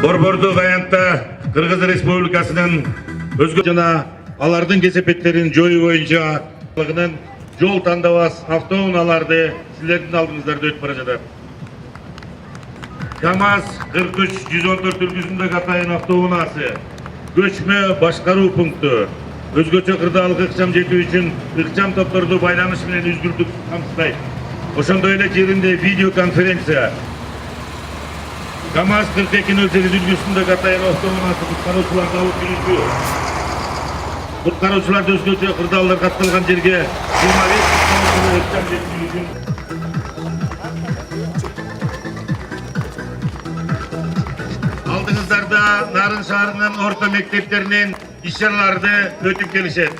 Борбордук аянтта Кыргыз Республикасынын өзгө жана алардын кесепеттерин жоюу боюнча жол тандабас автоунааларды силердин алдыңыздарда өтүп бара жатат. КАМАЗ 43-114 үлгүсүндөгү атайын автоунаасы көчмө башкаруу пункту өзгөчө кырдаалык ыкчам жетүү үчүн ыкчам топторду байланыш менен үзгүлтүк камсыздайт. Ошондой эле жеринде видеоконференция КАМАЗ 4208 үлгүсүндөгү атайын автоунаасы куткаруучуларды алып жүрүүчү куткаруучуларды өзгөчө кырдаалдар катталган жерге 25 ыкчам жетүү үчүн алдыңыздарда Нарын шаарынын орто мектептеринин иш-чараларды өтүп келишет.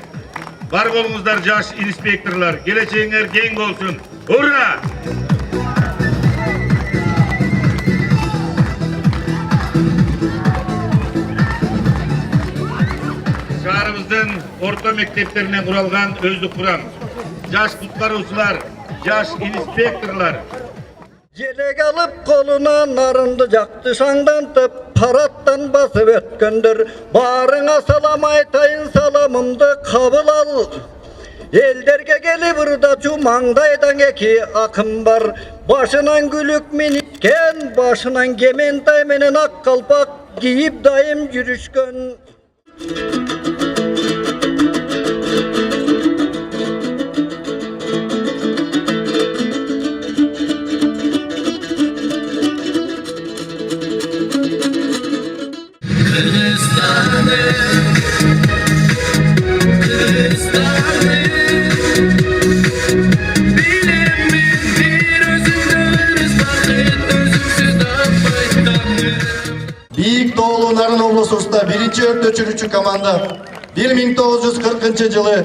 Бар болуңуздар жаш инспекторлар, келечегиңер кең болсун. Ура! Шаарыбыздын орто мектептеринен куралган өздүк курам. Жаш куткаруучулар, жаш инспекторлар. Желек алып колуна нарынды жакты шаңдантып, параттан басып өткөндөр. Барыңа салам айтайын, саламымды кабыл ал. Элдерге келип ырдачу маңдайдан эки акым бар. Башынан күлүк миниткен, башынан кементай менен ак калпак кийип дайым жүрүшкөн. Бийик Тоолу Нарын облусубузда биринчи өрт өчүрүүчү команда 1940 жылы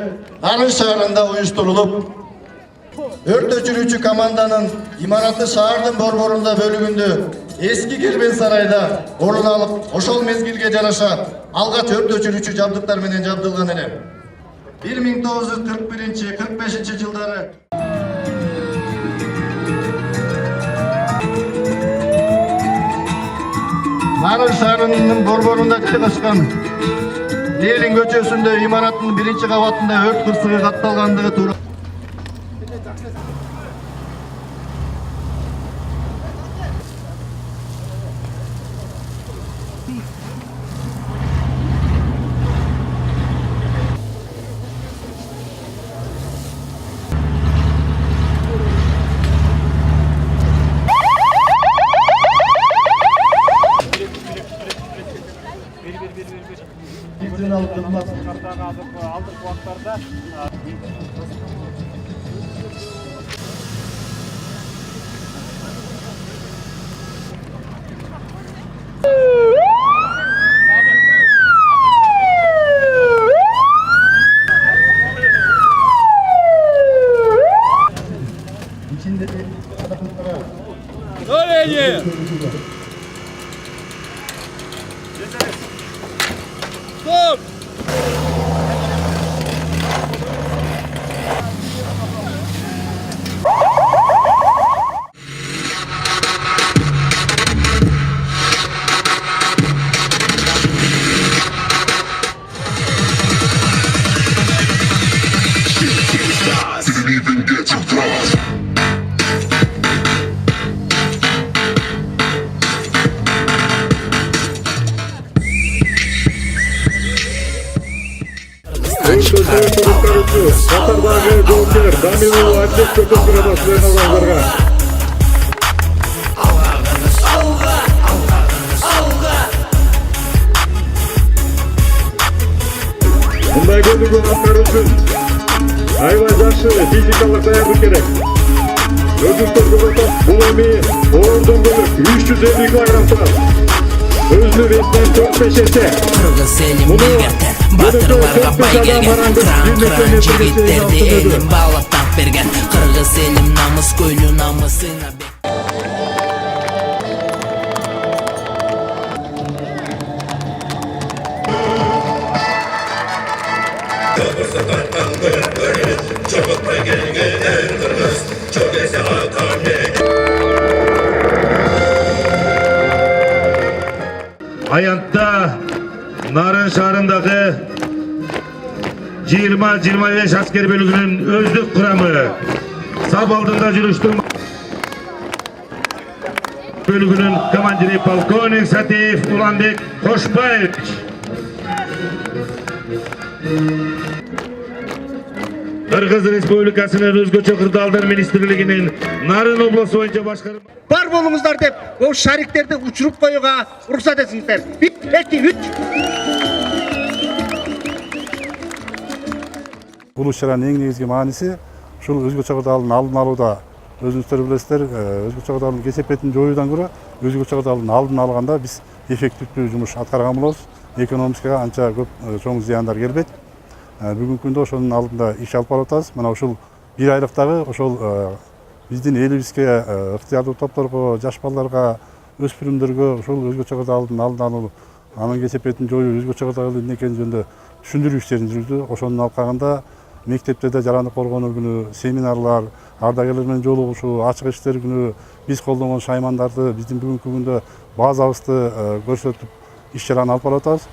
Нарын шаарында уюштурулуп, өрт өчүрүүчү команданын имараты шаардын борборунда бөлүгүндө эски Кербен сарайда орун алып, ошол мезгилге жараша алгач өрт өчүрүүчү жабдыктар менен жабдылган эле. 1941-45 жылдары Нарын шаарынын борборунда жайгашкан Ленин көчөсүндө имараттын биринчи кабатында өрт кырсыгы катталгандыгы тууралуу медициналық қызмет алдыңғы уақыттарда Stop! Didn't even get to cross. Катардагы жоокер Дамилов Абдек көтөргөн башлангандарга мындай көзгө аткаруу үчүн аябай жакшы физикалык даярдык керек. Өзүңүздөргө атап бул эми оордон бөлөк 350 килограммда өзүнүн весинен 4-5 эсе. Кыргыз элим бегертер, батырларга бай келген, кыран жигиттерди элим баалап так берген. Кыргыз элим намыс көйлү намысына аянтта Нарын шаарындагы 20-25 аскер бөлүгүнүн өздүк курамы, сап алдында жүрүштүн бөлүгүнүн командири полковник Сатиев Уланбек Кошбаевич. Кыргыз Республикасынын өзгөчө кырдаалдар министрлигинин Нарын облусу боюнча башкарма бар болуңуздар деп ол шариктерди учуруп коюуга уруксат этиңиздер. 1, 2, 3. Бул иш-чаранын эң негизги мааниси ушул өзгөчө кырдаалдын алдын алууда. Өзүңүздөр билесиздер, өзгөчө кырдаалдын кесепетин жоюудан көрө өзгөчө кырдаалдын алдын алганда биз эффективдүү жумуш аткарган болобуз. Экономикага анча көп чоң зыяндар келбейт. Бүгүнкү күндө ошонун алдында иш алып барып атабыз. Мына ушул 1 айлыктагы ошол биздин элибизге ыктыярдуу топторго, жаш балдарга, өспүрүмдөргө ушул өзгөчө кырдаалдын алдын алуу, анын кесепетин жоюу, өзгөчө кырдаал эмне экени жөнүндө түшүндүрүү иштерин жүргүздү. Ошонун алкагында мектептерде жарандык коргонуу күнү, семинарлар, ардагерлер менен жолугушуу, ачык иштер күнү, биз колдонгон шаймандарды, биздин бүгүнкү күндө базабызды көрсөтүп иш-чараны алып барып атабыз.